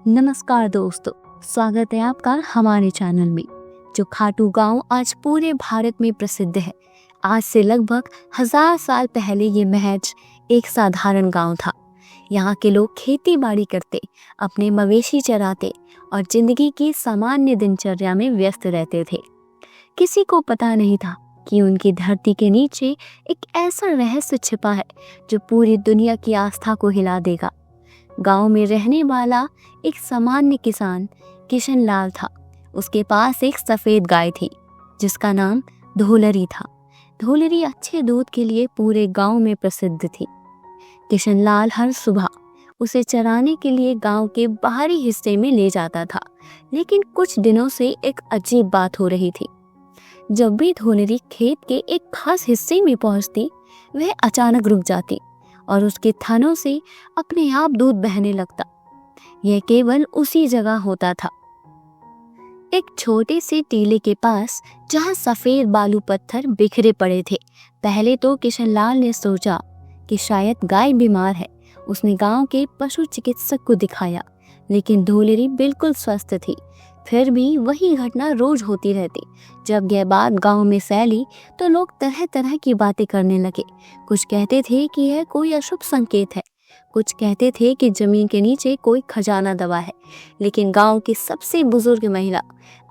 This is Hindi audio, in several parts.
नमस्कार दोस्तों, स्वागत है आपका हमारे चैनल में। जो खाटू गांव आज पूरे भारत में प्रसिद्ध है। आज से लगभग 1000 साल पहले ये महज एक साधारण गांव था। यहाँ के लोग खेती बाड़ी करते, अपने मवेशी चराते और जिंदगी की सामान्य दिनचर्या में व्यस्त रहते थे। किसी को पता नहीं था कि उनकी धरती के नीचे एक ऐसा रहस्य छिपा है जो पूरी दुनिया की आस्था को हिला देगा। गांव में रहने वाला एक सामान्य किसान किशन लाल था। उसके पास एक सफ़ेद गाय थी जिसका नाम धोलरी था। धोलरी अच्छे दूध के लिए पूरे गांव में प्रसिद्ध थी। किशन लाल हर सुबह उसे चराने के लिए गांव के बाहरी हिस्से में ले जाता था, लेकिन कुछ दिनों से एक अजीब बात हो रही थी। जब भी धोलरी खेत के एक खास हिस्से में पहुंचती, वह अचानक रुक जाती और उसके थनों से अपने आप दूध बहने लगता। यह केवल उसी जगह होता था, एक छोटे से टीले के पास जहां सफेद बालू पत्थर बिखरे पड़े थे। पहले तो किशन लाल ने सोचा कि शायद गाय बीमार है। उसने गांव के पशु चिकित्सक को दिखाया, लेकिन धोलरी बिल्कुल स्वस्थ थी। फिर भी वही घटना रोज होती रहती। जब यह बात गांव में फैली तो लोग तरह तरह की बातें करने लगे। कुछ कहते थे कि यह कोई अशुभ संकेत है, कुछ कहते थे कि जमीन के नीचे कोई खजाना दबा है। लेकिन गांव की सबसे बुजुर्ग महिला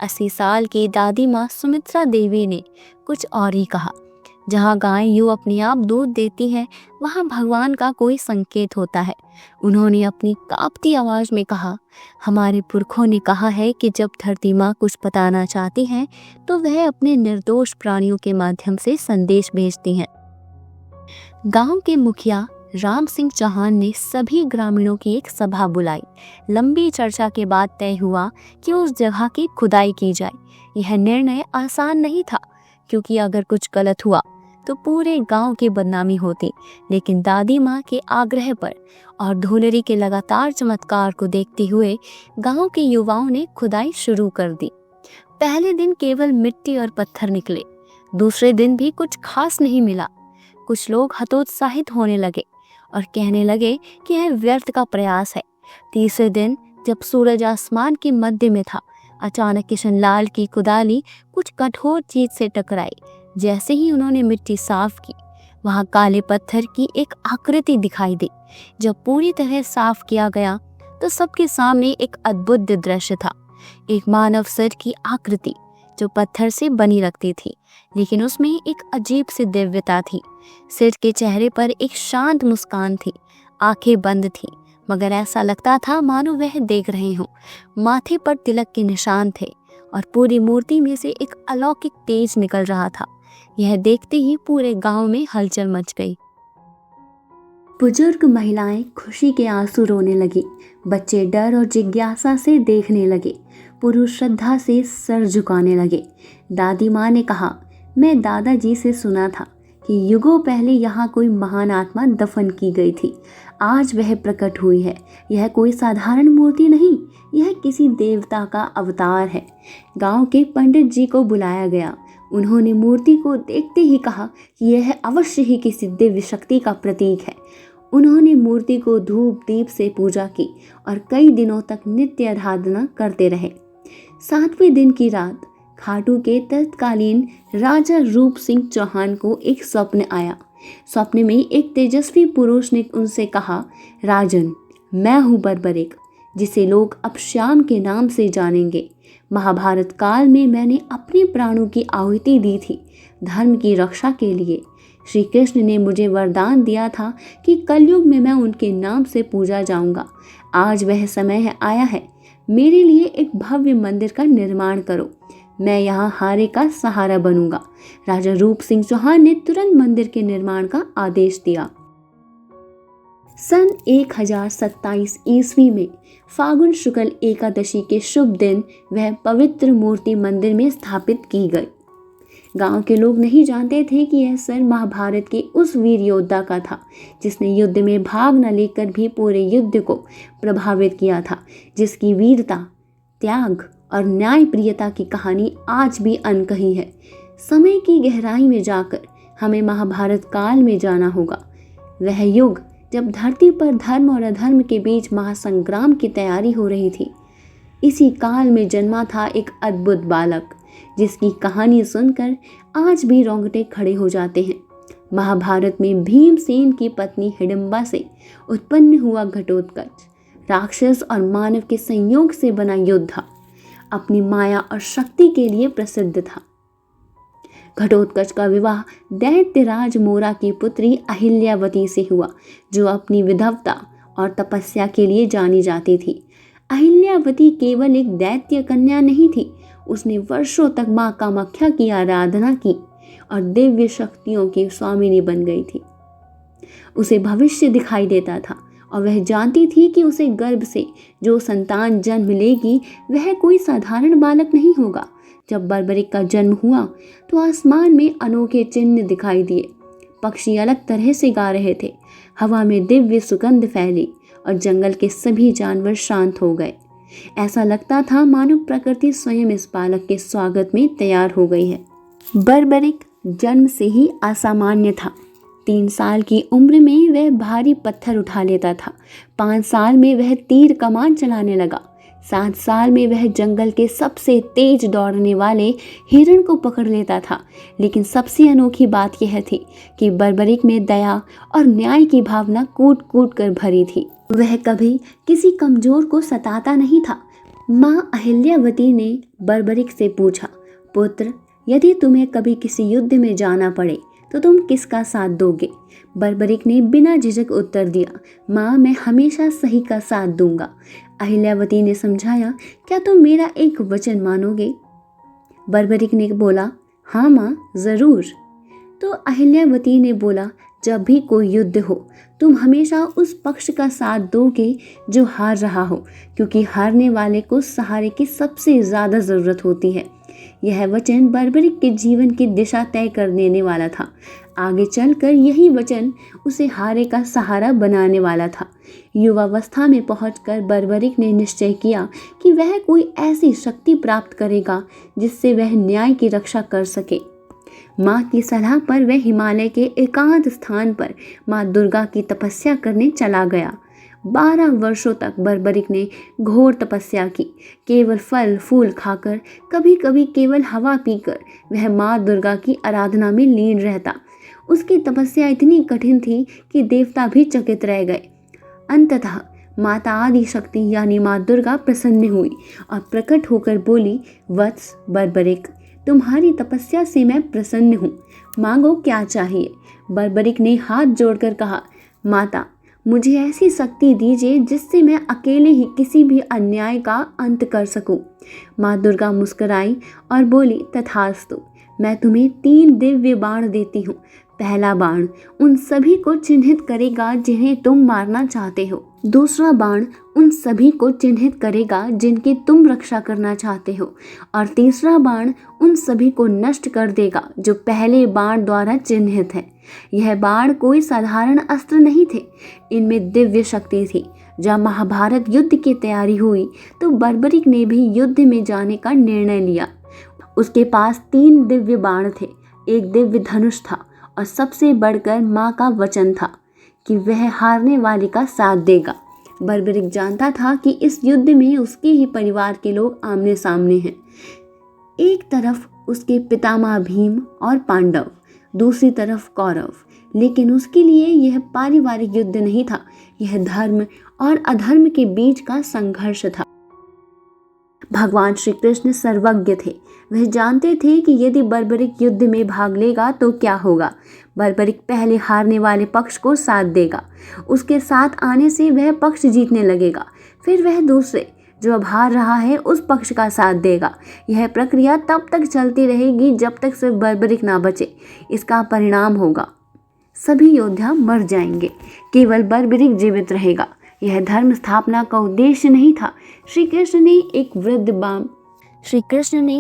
80 साल की दादी माँ सुमित्रा देवी ने कुछ और ही कहा। जहाँ गाय यूं अपने आप दूध देती है, वहाँ भगवान का कोई संकेत होता है। उन्होंने अपनी कांपती आवाज में कहा, हमारे पुरखों ने कहा है कि जब धरती माँ कुछ बताना चाहती है तो वह अपने निर्दोष प्राणियों के माध्यम से संदेश भेजती हैं। गांव के मुखिया राम सिंह चौहान ने सभी ग्रामीणों की एक सभा बुलाई। लंबी चर्चा के बाद तय हुआ कि उस जगह की खुदाई की जाए। यह निर्णय आसान नहीं था, क्योंकि अगर कुछ गलत हुआ तो पूरे गांव की बदनामी होती। लेकिन दादी माँ के आग्रह पर और धोलरी के लगातार चमत्कार को देखते हुए गांव के युवाओं ने खुदाई शुरू कर दी। पहले दिन केवल मिट्टी और पत्थर निकले। दूसरे दिन भी कुछ खास नहीं मिला। कुछ लोग हतोत्साहित होने लगे और कहने लगे कि यह व्यर्थ का प्रयास है। तीसरे दिन जब सूरज आसमान के मध्य में था, अचानक किशन लाल की कुदाली कुछ कठोर चीज से टकराई। जैसे ही उन्होंने मिट्टी साफ की, वहां काले पत्थर की एक आकृति दिखाई दी। जब पूरी तरह साफ किया गया तो सबके सामने एक अद्भुत दृश्य था। एक मानव सिर की आकृति जो पत्थर से बनी लगती थी, लेकिन उसमें एक अजीब सी दिव्यता थी। सिर के चेहरे पर एक शांत मुस्कान थी। आंखें बंद थी, मगर ऐसा लगता था मानो वह देख रहे हों। माथे पर तिलक के निशान थे और पूरी मूर्ति में से एक अलौकिक तेज निकल रहा था। यह देखते ही पूरे गांव में हलचल मच गई। बुजुर्ग महिलाएं खुशी के आंसू रोने लगी। बच्चे डर और जिज्ञासा से देखने लगे। पुरुष श्रद्धा से सर झुकाने लगे। दादी माँ ने कहा, मैं दादाजी से सुना था कि युगों पहले यहाँ कोई महान आत्मा दफन की गई थी। आज वह प्रकट हुई है। यह कोई साधारण मूर्ति नहीं, यह किसी देवता का अवतार है। गांव के पंडित जी को बुलाया गया। उन्होंने मूर्ति को देखते ही कहा कि यह अवश्य ही किसी दिव्य शक्ति का प्रतीक है। उन्होंने मूर्ति को धूप दीप से पूजा की और कई दिनों तक नित्य आराधना करते रहे। 7वें दिन की रात खाटू के तत्कालीन राजा रूप सिंह चौहान को एक स्वप्न आया। स्वप्न में एक तेजस्वी पुरुष ने उनसे कहा, राजन, मैं हूँ बर्बरिक, जिसे लोग अब श्याम के नाम से जानेंगे। महाभारत काल में मैंने अपने प्राणों की आहुति दी थी धर्म की रक्षा के लिए। श्री कृष्ण ने मुझे वरदान दिया था कि कलयुग में मैं उनके नाम से पूजा जाऊंगा। आज वह समय आया है। मेरे लिए एक भव्य मंदिर का निर्माण करो। मैं यहाँ हारे का सहारा बनूंगा। राजा रूप सिंह चौहान ने तुरंत मंदिर के निर्माण का आदेश दिया। सन 1027 ईस्वी में फागुन शुक्ल एकादशी के शुभ दिन वह पवित्र मूर्ति मंदिर में स्थापित की गई। गांव के लोग नहीं जानते थे कि यह सर महाभारत के उस वीर योद्धा का था जिसने युद्ध में भाग न लेकर भी पूरे युद्ध को प्रभावित किया था, जिसकी वीरता, त्याग और न्यायप्रियता की कहानी आज भी अनकही है। समय की गहराई में जाकर हमें महाभारत काल में जाना होगा। वह युग जब धरती पर धर्म और अधर्म के बीच महासंग्राम की तैयारी हो रही थी। इसी काल में जन्मा था एक अद्भुत बालक, जिसकी कहानी सुनकर आज भी रोंगटे खड़े हो जाते हैं। महाभारत में भीमसेन की पत्नी हिडिंबा से उत्पन्न हुआ घटोत्कच राक्षस और मानव के संयोग से बना योद्धा अपनी माया और शक्ति के लिए प्रसिद्ध था। घटोत्कच का विवाह दैत्यराज मोरा की पुत्री अहिल्यावती से हुआ, जो अपनी विधवता और तपस्या के लिए जानी जाती थी। अहिल्यावती केवल एक दैत्य कन्या नहीं थी, उसने वर्षों तक मां कामाख्या की आराधना की और दिव्य शक्तियों की स्वामिनी बन गई थी। उसे भविष्य दिखाई देता था और वह जानती थी कि उसे गर्भ से जो संतान जन्म लेगी वह कोई साधारण बालक नहीं होगा। जब बर्बरिक का जन्म हुआ तो आसमान में अनोखे चिन्ह दिखाई दिए। पक्षी अलग तरह से गा रहे थे, हवा में दिव्य सुगंध फैली और जंगल के सभी जानवर शांत हो गए। ऐसा लगता था मानो प्रकृति स्वयं इस बालक के स्वागत में तैयार हो गई है। बर्बरिक जन्म से ही असामान्य था। 3 साल की उम्र में वह भारी पत्थर उठा लेता था। 5 साल में वह तीर कमान चलाने लगा। 7 साल में वह जंगल के सबसे तेज दौड़ने वाले हिरण को पकड़ लेता था। लेकिन सबसे अनोखी बात यह थी कि बर्बरिक में दया और न्याय की भावना कूट कूट कर भरी थी। वह कभी किसी कमजोर को सताता नहीं था। माँ अहिल्यावती ने बर्बरिक से पूछा, पुत्र, यदि तुम्हें कभी किसी युद्ध में जाना पड़े तो तुम किसका साथ दोगे? बर्बरिक ने बिना झिझक उत्तर दिया, माँ, मैं हमेशा सही का साथ दूंगा। अहिल्यावती ने समझाया, क्या तुम मेरा एक वचन मानोगे? बर्बरिक ने बोला, हाँ माँ, जरूर। तो अहिल्यावती ने बोला, जब भी कोई युद्ध हो तुम हमेशा उस पक्ष का साथ दोगे जो हार रहा हो, क्योंकि हारने वाले को सहारे की सबसे ज्यादा जरूरत होती है। यह वचन बर्बरिक के जीवन की दिशा तय कर देने वाला था। आगे चलकर यही वचन उसे हारे का सहारा बनाने वाला था। युवावस्था में पहुंचकर बर्बरिक ने निश्चय किया कि वह कोई ऐसी शक्ति प्राप्त करेगा जिससे वह न्याय की रक्षा कर सके। माँ की सलाह पर वह हिमालय के एकांत स्थान पर माँ दुर्गा की तपस्या करने चला गया। 12 वर्षों तक बर्बरिक ने घोर तपस्या की। केवल फल फूल खाकर, कभी कभी केवल हवा पीकर वह माँ दुर्गा की आराधना में लीन रहता। उसकी तपस्या इतनी कठिन थी कि देवता भी चकित रह गए। अंततः माता आदि शक्ति यानी माँ दुर्गा प्रसन्न हुई और प्रकट होकर बोली, वत्स बर्बरिक, तुम्हारी तपस्या से मैं प्रसन्न हूँ, मांगो क्या चाहिए। बर्बरिक ने हाथ जोड़कर कहा, माता, मुझे ऐसी शक्ति दीजिए जिससे मैं अकेले ही किसी भी अन्याय का अंत कर सकूं। माँ दुर्गा मुस्कुराई और बोली, तथास्तु, मैं तुम्हें 3 दिव्य बाण देती हूँ। पहला बाण उन सभी को चिन्हित करेगा जिन्हें तुम मारना चाहते हो। दूसरा बाण उन सभी को चिन्हित करेगा जिनकी तुम रक्षा करना चाहते हो। और तीसरा बाण उन सभी को नष्ट कर देगा जो पहले बाण द्वारा चिन्हित है। यह बाण कोई साधारण अस्त्र नहीं थे, इनमें दिव्य शक्ति थी। जब महाभारत युद्ध की तैयारी हुई तो बर्बरिक ने भी युद्ध में जाने का निर्णय लिया। उसके पास 3 दिव्य बाण थे, एक दिव्य धनुष था और सबसे बढ़कर माँ का वचन था कि वह हारने वाले का साथ देगा। बर्बरिक जानता था कि इस युद्ध में उसके ही परिवार के लोग आमने सामने हैं। एक तरफ उसके पितामह भीम और पांडव, दूसरी तरफ कौरव। लेकिन उसके लिए यह पारिवारिक युद्ध नहीं था, यह धर्म और अधर्म के बीच का संघर्ष था। भगवान श्री कृष्ण सर्वज्ञ थे। वह जानते थे कि यदि बर्बरिक युद्ध में भाग लेगा तो क्या होगा। बर्बरिक पहले हारने वाले पक्ष को साथ देगा, उसके साथ आने से वह पक्ष जीतने लगेगा। फिर वह दूसरे, जो अब हार रहा है, उस पक्ष का साथ देगा। यह प्रक्रिया तब तक चलती रहेगी जब तक सिर्फ बर्बरिक ना बचे। इसका परिणाम होगा सभी योद्धा मर जाएंगे, केवल बर्बरिक जीवित रहेगा। यह धर्म स्थापना का उद्देश्य नहीं था। श्री कृष्ण ने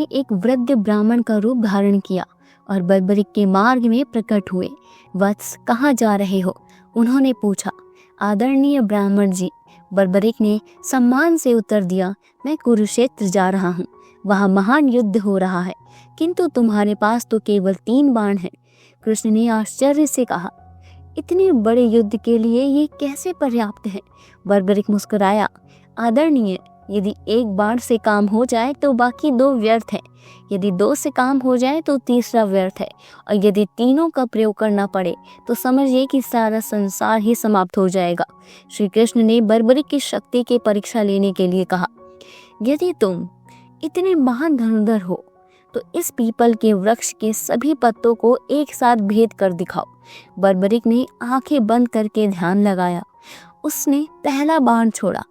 एक वृद्ध ब्राह्मण का रूप धारण किया और बर्बरिक के मार्ग में प्रकट हुए। वत्स, कहाँ जा रहे हो? उन्होंने पूछा। आदरणीय ब्राह्मण जी, बर्बरिक ने सम्मान से उत्तर दिया, मैं कुरुक्षेत्र जा रहा हूँ। वहाँ महान युद्ध हो रहा है, किंतु तुम्हारे पास तो केवल 3 बाण हैं। कृष्ण ने आश्चर्य से कहा, इतने बड़े युद्ध के लिए ये कैसे पर्याप्त है? बर्बरिक मुस्कुराया। आदरणीय, यदि एक बाण से काम हो जाए तो बाकी दो व्यर्थ है, यदि दो से काम हो जाए तो तीसरा व्यर्थ है, और यदि तीनों का प्रयोग करना पड़े तो समझिए कि सारा संसार ही समाप्त हो जाएगा। श्री कृष्ण ने बर्बरिक की शक्ति की परीक्षा लेने के लिए कहा, यदि तुम इतने महान धनुर्धर हो तो इस पीपल के वृक्ष के सभी पत्तों को एक साथ भेद कर दिखाओ। बर्बरिक ने आंखें बंद करके ध्यान लगाया। उसने पहला बाण छोड़ा।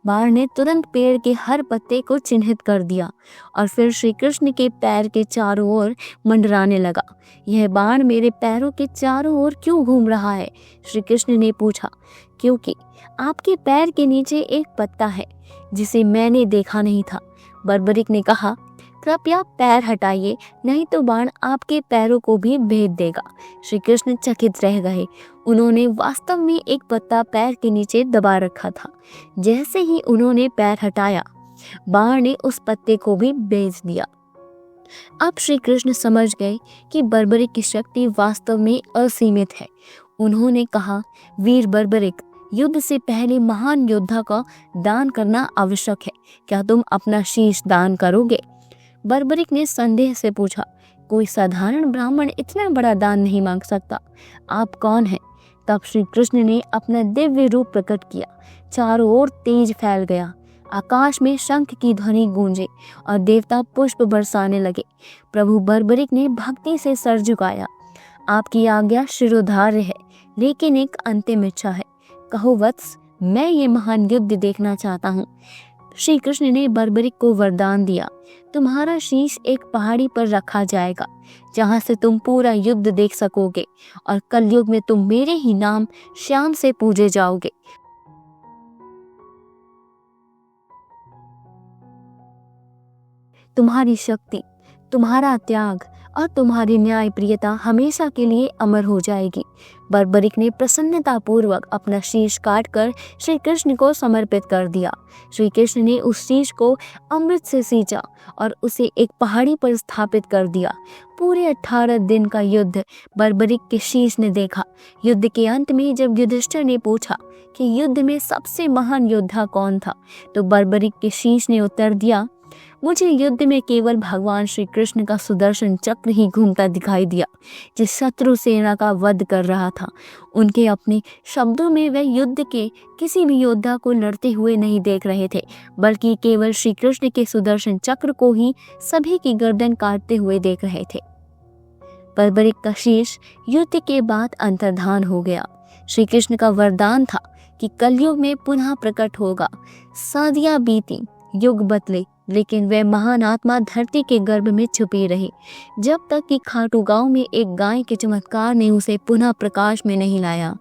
बाण ने तुरंत पेड़ के हर पत्ते को चिन्हित कर दिया और फिर श्री कृष्ण के पैर के चारों ओर मंडराने लगा। यह बाण मेरे पैरों के चारों ओर क्यों घूम रहा है? श्री कृष्ण ने पूछा। क्योंकि आपके पैर के नीचे एक पत्ता है जिसे मैंने देखा नहीं था। बर्बरिक ने कहा, कृपया पैर हटाइए, नहीं तो बाण आपके पैरों को भी भेद देगा। श्री कृष्ण चकित रह गए। उन्होंने वास्तव में एक पत्ता पैर के नीचे दबा रखा था। जैसे ही उन्होंने पैर हटाया, बाण ने उस पत्ते को भी भेद दिया। अब श्री कृष्ण समझ गए कि बर्बरिक की शक्ति वास्तव में असीमित है। उन्होंने कहा, वीर बर्बरिक, युद्ध से पहले महान योद्धा का दान करना आवश्यक है। क्या तुम अपना शीश दान करोगे? बर्बरिक ने संदेह से पूछा, कोई साधारण ब्राह्मण इतना बड़ा दान नहीं मांग सकता। आप कौन हैं? तब श्री कृष्ण ने अपना दिव्य रूप प्रकट किया। चारों ओर तेज फैल गया। आकाश में शंख की ध्वनि गूंजे और देवता पुष्प बरसाने लगे। प्रभु बर्बरिक ने भक्ति से सर झुकाया। आपकी आज्ञा शिरोधार्य है, लेकिन एक अंतिम इच्छा है। कहो वत्स, मैं ये महान युद्ध देखना चाहता हूँ। श्री कृष्ण ने बर्बरिक को वरदान दिया, तुम्हारा शीश एक पहाड़ी पर रखा जाएगा जहां से तुम पूरा युद्ध देख सकोगे, और कलयुग में तुम मेरे ही नाम श्याम से पूजे जाओगे। तुम्हारी शक्ति, तुम्हारा त्याग और तुम्हारी न्यायप्रियता हमेशा के लिए अमर हो जाएगी। बर्बरिक ने प्रसन्नता पूर्वक अपना शीश काटकर श्री कृष्ण को समर्पित कर दिया। श्री कृष्ण ने उस शीश को अमृत से सींचा और उसे एक पहाड़ी पर स्थापित कर दिया। पूरे 18 दिन का युद्ध बर्बरिक के शीश ने देखा। युद्ध के अंत में जब युधिष्ठिर ने पूछा कि युद्ध में सबसे महान योद्धा कौन था, तो बर्बरिक के शीश ने उत्तर दिया, मुझे युद्ध में केवल भगवान श्री कृष्ण का सुदर्शन चक्र ही घूमता दिखाई दिया, जिस शत्रु सेना का वध कर रहा था। उनके अपने शब्दों में वे युद्ध के किसी भी योद्धा को लड़ते हुए नहीं देख रहे थे, बल्कि केवल श्री कृष्ण के सुदर्शन चक्र को ही सभी की गर्दन काटते हुए देख रहे थे। बर्बरिक का शीश युद्ध के बाद अंतर्धान हो गया। श्री कृष्ण का वरदान था कि कलयुग में पुनः प्रकट होगा। सदियां बीती, युग बदले, लेकिन वह महान आत्मा धरती के गर्भ में छुपी रही, जब तक कि खाटू गांव में एक गाय के चमत्कार ने उसे पुनः प्रकाश में नहीं लाया।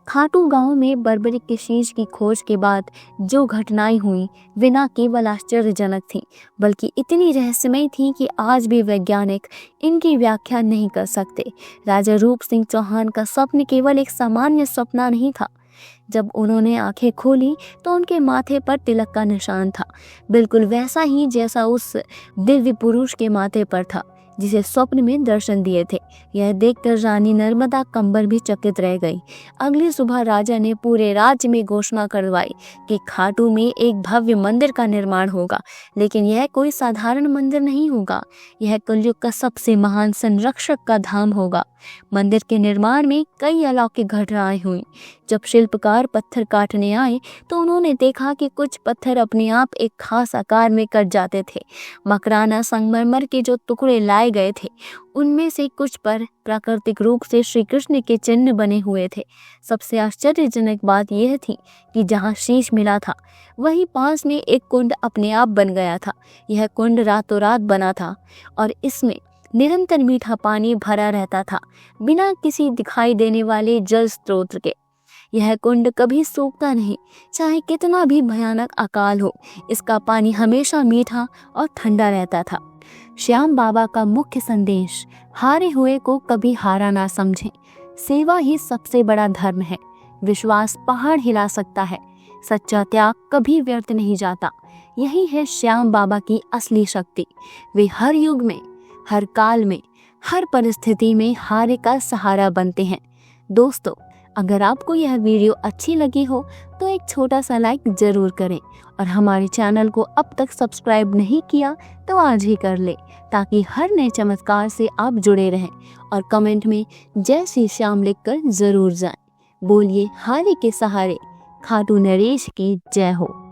खाटू गांव में बर्बरिक के शीश की खोज के बाद जो घटनाएं हुई, वे न केवल आश्चर्यजनक थीं, बल्कि इतनी रहस्यमय थीं कि आज भी वैज्ञानिक इनकी व्याख्या नहीं कर सकते। राजा रूप सिंह चौहान का स्वप्न केवल एक सामान्य सपना नहीं था। जब उन्होंने आंखें खोली तो उनके माथे पर तिलक का निशान था, बिल्कुल वैसा ही जैसा उस दिव्य पुरुष के माथे पर था जिसे स्वप्न में दर्शन दिए थे। यह देखकर रानी नर्मदा कंबर भी चकित रह गई। अगली सुबह राजा ने पूरे राज्य में घोषणा करवाई कि खाटू में एक भव्य मंदिर का निर्माण होगा, लेकिन यह कोई साधारण मंदिर नहीं होगा। यह कलयुग का सबसे महान संरक्षक का धाम होगा। मंदिर के निर्माण में कई अलौकिक घटनाएं हुई। जब शिल्पकार पत्थर काटने आए तो उन्होंने देखा कि कुछ पत्थर अपने आप एक खास आकार में कट जाते थे। मकराना संगमरमर के जो टुकड़े लाए गए थे, उनमें से कुछ पर प्राकृतिक रूप से श्री कृष्ण के चिन्ह बने हुए थे। सबसे आश्चर्यजनक बात यह थी कि जहाँ शीश मिला था, वहीं पास में एक कुंड अपने आप बन गया था। यह कुंड रातों रात बना था और इसमें निरंतर मीठा पानी भरा रहता था, बिना किसी दिखाई देने वाले जल स्रोत के। यह कुंड कभी सूखता नहीं, चाहे कितना भी भयानक अकाल हो। इसका पानी हमेशा मीठा और ठंडा रहता था। श्याम बाबा का मुख्य संदेश, हारे हुए को कभी हारा ना समझें। सेवा ही सबसे बड़ा धर्म है। विश्वास पहाड़ हिला सकता है। सच्चा त्याग कभी व्यर्थ नहीं जाता। यही है श्याम बाबा की असली शक्ति। वे हर युग में, हर काल में, हर परिस्थिति में हारे का सहारा बनते हैं। दोस्तों, अगर आपको यह वीडियो अच्छी लगी हो तो एक छोटा सा लाइक जरूर करें और हमारे चैनल को अब तक सब्सक्राइब नहीं किया तो आज ही कर ले, ताकि हर नए चमत्कार से आप जुड़े रहें। और कमेंट में जय श्री श्याम लिखकर जरूर जाएं। बोलिए हारे के सहारे, खाटू नरेश की जय हो।